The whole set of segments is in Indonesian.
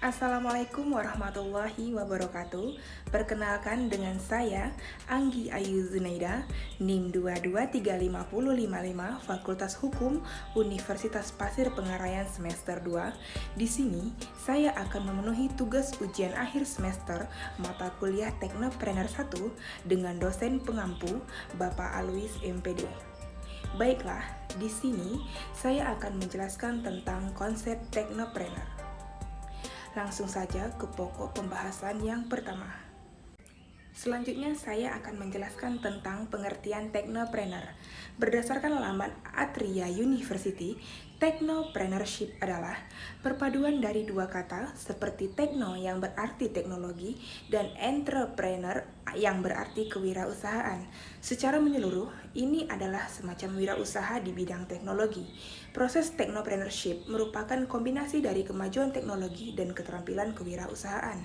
Assalamualaikum warahmatullahi wabarakatuh. Perkenalkan dengan saya Anggi Ayu Zunaida, NIM 2235055, Fakultas Hukum Universitas Pasir Pengarayan semester 2. Di sini saya akan memenuhi tugas ujian akhir semester mata kuliah Teknopreneur 1 dengan dosen pengampu Bapak Alois MPD. Baiklah, di sini saya akan menjelaskan tentang konsep Teknopreneur. Langsung saja ke pokok pembahasan yang pertama. Selanjutnya saya akan menjelaskan tentang pengertian Teknopreneur. Berdasarkan laman Atria University, Teknopreneurship adalah perpaduan dari dua kata seperti tekno yang berarti teknologi dan entrepreneur yang berarti kewirausahaan. Secara menyeluruh, ini adalah semacam wirausaha di bidang teknologi. Proses Teknopreneurship merupakan kombinasi dari kemajuan teknologi dan keterampilan kewirausahaan.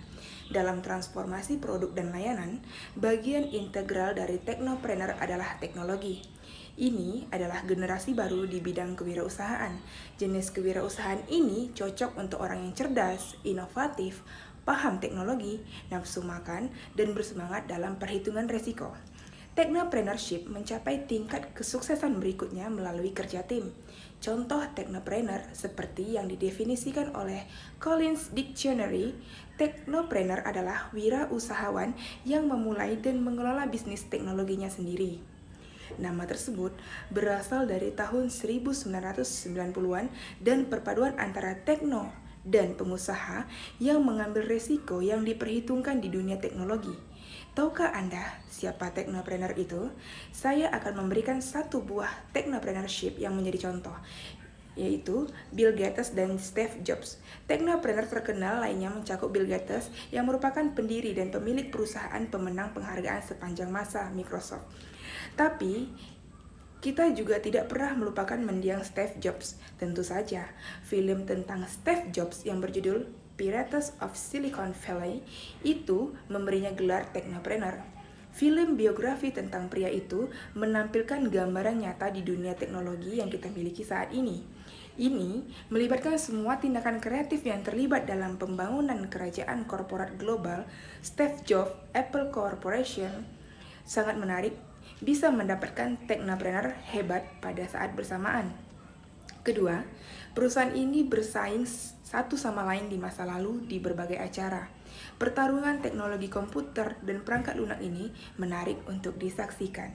Dalam transformasi produk dan layanan, bagian integral dari Teknopreneur adalah teknologi. Ini adalah generasi baru di bidang kewirausahaan. Jenis kewirausahaan ini cocok untuk orang yang cerdas, inovatif, paham teknologi, nafsu makan, dan bersemangat dalam perhitungan resiko. Teknopreneurship mencapai tingkat kesuksesan berikutnya melalui kerja tim. Contoh teknopreneur seperti yang didefinisikan oleh Collins Dictionary, teknopreneur adalah wirausahawan yang memulai dan mengelola bisnis teknologinya sendiri. Nama tersebut berasal dari tahun 1990-an dan perpaduan antara tekno dan pengusaha yang mengambil resiko yang diperhitungkan di dunia teknologi. Tahukah Anda siapa teknopreneur itu? Saya akan memberikan satu buah teknopreneurship yang menjadi contoh, yaitu Bill Gates dan Steve Jobs. Teknopreneur terkenal lainnya mencakup Bill Gates yang merupakan pendiri dan pemilik perusahaan pemenang penghargaan sepanjang masa Microsoft. Tapi kita juga tidak pernah melupakan mendiang Steve Jobs. Tentu saja, film tentang Steve Jobs yang berjudul Pirates of Silicon Valley itu memberinya gelar teknopreneur. Film biografi tentang pria itu menampilkan gambaran nyata di dunia teknologi yang kita miliki saat ini. Ini melibatkan semua tindakan kreatif yang terlibat dalam pembangunan kerajaan korporat global. Steve Jobs, Apple Corporation, sangat menarik, bisa mendapatkan teknopreneur hebat pada saat bersamaan. Kedua, perusahaan ini bersaing satu sama lain di masa lalu di berbagai acara. Pertarungan teknologi komputer dan perangkat lunak ini menarik untuk disaksikan.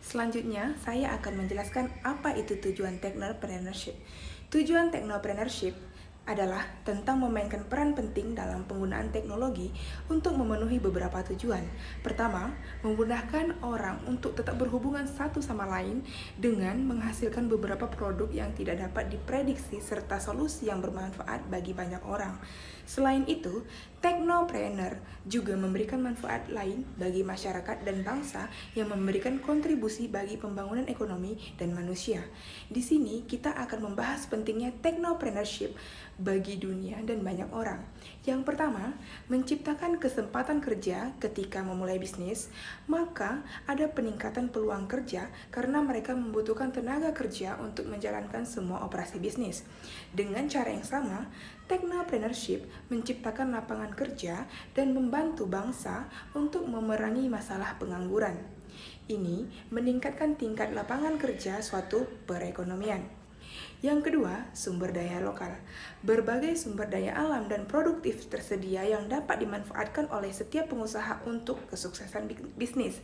Selanjutnya, saya akan menjelaskan apa itu tujuan Teknopreneurship. Tujuan Teknopreneurship adalah tentang memainkan peran penting dalam penggunaan teknologi untuk memenuhi beberapa tujuan. Pertama, memudahkan orang untuk tetap berhubungan satu sama lain dengan menghasilkan beberapa produk yang tidak dapat diprediksi serta solusi yang bermanfaat bagi banyak orang. Selain itu, teknopreneur juga memberikan manfaat lain bagi masyarakat dan bangsa yang memberikan kontribusi bagi pembangunan ekonomi dan manusia. Di sini kita akan membahas pentingnya teknopreneurship bagi dunia dan banyak orang. Yang pertama, menciptakan kesempatan kerja ketika memulai bisnis, maka ada peningkatan peluang kerja karena mereka membutuhkan tenaga kerja untuk menjalankan semua operasi bisnis. Dengan cara yang sama, teknopreneurship menciptakan lapangan kerja dan membantu bangsa untuk memerangi masalah pengangguran. Ini meningkatkan tingkat lapangan kerja suatu perekonomian. Yang kedua, sumber daya lokal. Berbagai sumber daya alam dan produktif tersedia yang dapat dimanfaatkan oleh setiap pengusaha untuk kesuksesan bisnis.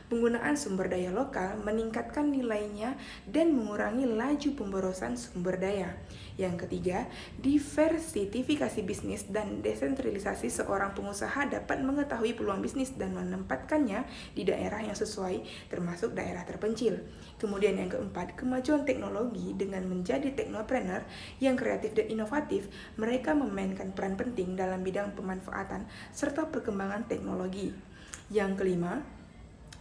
Penggunaan sumber daya lokal meningkatkan nilainya dan mengurangi laju pemborosan sumber daya. Yang ketiga, diversifikasi bisnis dan desentralisasi. Seorang pengusaha dapat mengetahui peluang bisnis dan menempatkannya di daerah yang sesuai, termasuk daerah terpencil. Kemudian yang keempat, kemajuan teknologi. Dengan menjadi teknopreneur yang kreatif dan inovatif, mereka memainkan peran penting dalam bidang pemanfaatan serta perkembangan teknologi. Yang kelima,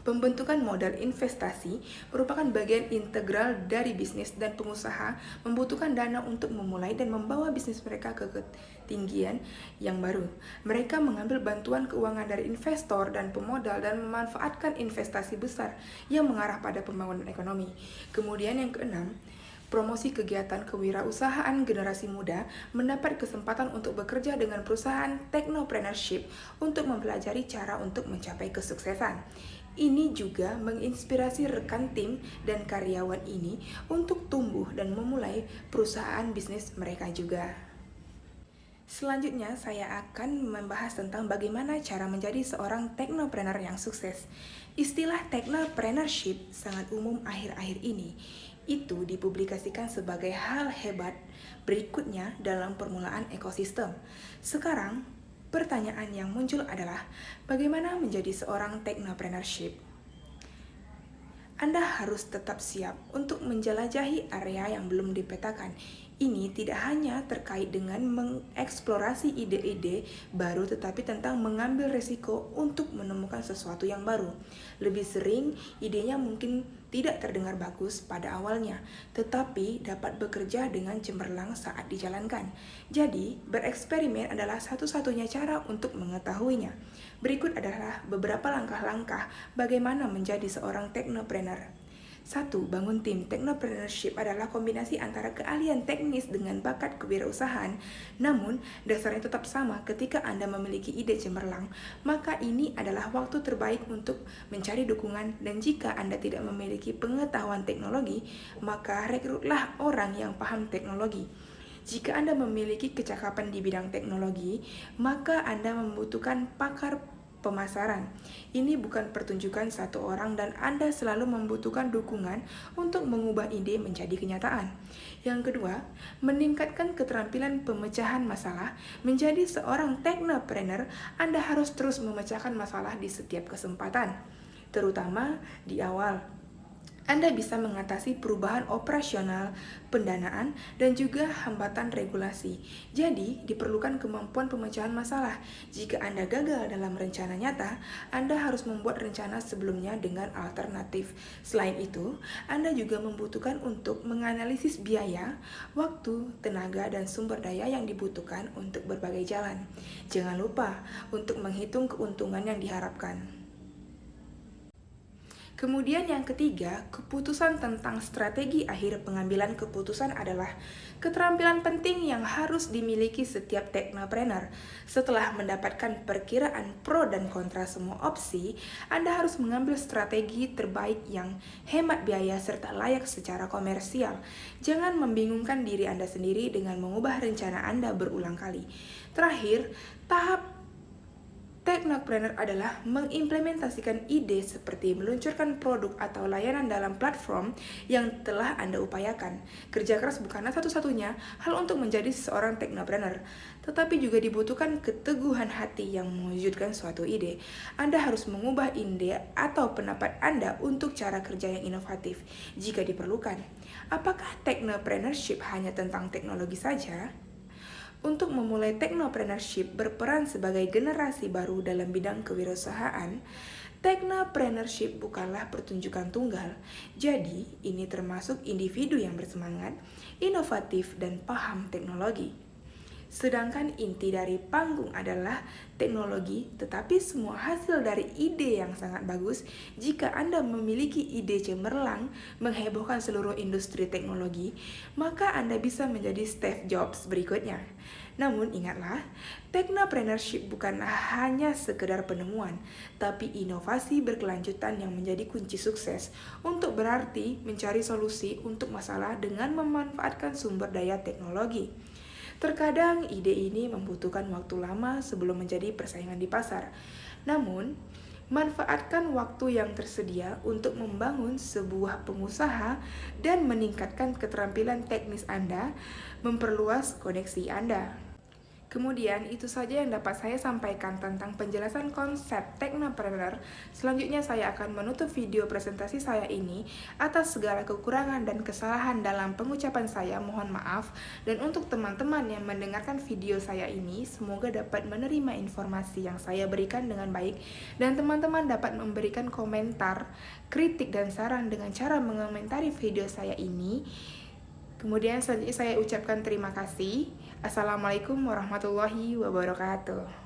pembentukan modal investasi merupakan bagian integral dari bisnis dan pengusaha membutuhkan dana untuk memulai dan membawa bisnis mereka ke ketinggian yang baru. Mereka mengambil bantuan keuangan dari investor dan pemodal dan memanfaatkan investasi besar yang mengarah pada pembangunan ekonomi. Kemudian yang keenam, Promosi kegiatan kewirausahaan generasi muda mendapat kesempatan untuk bekerja dengan perusahaan technopreneurship untuk mempelajari cara untuk mencapai kesuksesan. Ini juga menginspirasi rekan tim dan karyawan ini untuk tumbuh dan memulai perusahaan bisnis mereka juga. Selanjutnya, saya akan membahas tentang bagaimana cara menjadi seorang technopreneur yang sukses. Istilah technopreneurship sangat umum akhir-akhir ini. Itu dipublikasikan sebagai hal hebat berikutnya dalam permulaan ekosistem. Sekarang, pertanyaan yang muncul adalah bagaimana menjadi seorang technopreneurship? Anda harus tetap siap untuk menjelajahi area yang belum dipetakan. Ini tidak hanya terkait dengan mengeksplorasi ide-ide baru, tetapi tentang mengambil resiko untuk menemukan sesuatu yang baru. Lebih sering, idenya mungkin tidak terdengar bagus pada awalnya, tetapi dapat bekerja dengan cemerlang saat dijalankan. Jadi, bereksperimen adalah satu-satunya cara untuk mengetahuinya. Berikut adalah beberapa langkah-langkah bagaimana menjadi seorang technopreneur. 1. Bangun tim. Technopreneurship adalah kombinasi antara keahlian teknis dengan bakat kewirausahaan. Namun, dasarnya tetap sama. Ketika Anda memiliki ide cemerlang, maka ini adalah waktu terbaik untuk mencari dukungan. Dan jika Anda tidak memiliki pengetahuan teknologi, maka rekrutlah orang yang paham teknologi. Jika Anda memiliki kecakapan di bidang teknologi, maka Anda membutuhkan pakar pemasaran. Ini bukan pertunjukan satu orang dan Anda selalu membutuhkan dukungan untuk mengubah ide menjadi kenyataan. Yang kedua, meningkatkan keterampilan pemecahan masalah. Menjadi seorang technopreneur, Anda harus terus memecahkan masalah di setiap kesempatan, terutama di awal. Anda bisa mengatasi perubahan operasional, pendanaan, dan juga hambatan regulasi. Jadi, diperlukan kemampuan pemecahan masalah. Jika Anda gagal dalam rencana nyata, Anda harus membuat rencana sebelumnya dengan alternatif. Selain itu, Anda juga membutuhkan untuk menganalisis biaya, waktu, tenaga, dan sumber daya yang dibutuhkan untuk berbagai jalan. Jangan lupa untuk menghitung keuntungan yang diharapkan. Kemudian yang ketiga, keputusan tentang strategi akhir pengambilan keputusan adalah keterampilan penting yang harus dimiliki setiap technopreneur. Setelah mendapatkan perkiraan pro dan kontra semua opsi, Anda harus mengambil strategi terbaik yang hemat biaya serta layak secara komersial. Jangan membingungkan diri Anda sendiri dengan mengubah rencana Anda berulang kali. Terakhir, tahap technopreneur adalah mengimplementasikan ide seperti meluncurkan produk atau layanan dalam platform yang telah Anda upayakan. Kerja keras bukanlah satu-satunya hal untuk menjadi seorang technopreneur, tetapi juga dibutuhkan keteguhan hati yang mewujudkan suatu ide. Anda harus mengubah ide atau pendapat Anda untuk cara kerja yang inovatif jika diperlukan. Apakah technopreneurship hanya tentang teknologi saja? Untuk memulai technopreneurship berperan sebagai generasi baru dalam bidang kewirausahaan, technopreneurship bukanlah pertunjukan tunggal. Jadi, ini termasuk individu yang bersemangat, inovatif, dan paham teknologi. Sedangkan inti dari panggung adalah teknologi, tetapi semua hasil dari ide yang sangat bagus. Jika Anda memiliki ide cemerlang menghebohkan seluruh industri teknologi, maka Anda bisa menjadi Steve Jobs berikutnya. Namun ingatlah, technopreneurship bukanlah hanya sekedar penemuan, tapi inovasi berkelanjutan yang menjadi kunci sukses. Untuk berarti mencari solusi untuk masalah dengan memanfaatkan sumber daya teknologi. Terkadang ide ini membutuhkan waktu lama sebelum menjadi persaingan di pasar. Namun, manfaatkan waktu yang tersedia untuk membangun sebuah pengusaha dan meningkatkan keterampilan teknis Anda, memperluas koneksi Anda. Kemudian, itu saja yang dapat saya sampaikan tentang penjelasan konsep technopreneur. Selanjutnya, saya akan menutup video presentasi saya ini. Atas segala kekurangan dan kesalahan dalam pengucapan saya, mohon maaf. Dan untuk teman-teman yang mendengarkan video saya ini, semoga dapat menerima informasi yang saya berikan dengan baik. Dan teman-teman dapat memberikan komentar, kritik, dan saran dengan cara mengomentari video saya ini. Kemudian selanjutnya saya ucapkan terima kasih. Assalamualaikum warahmatullahi wabarakatuh.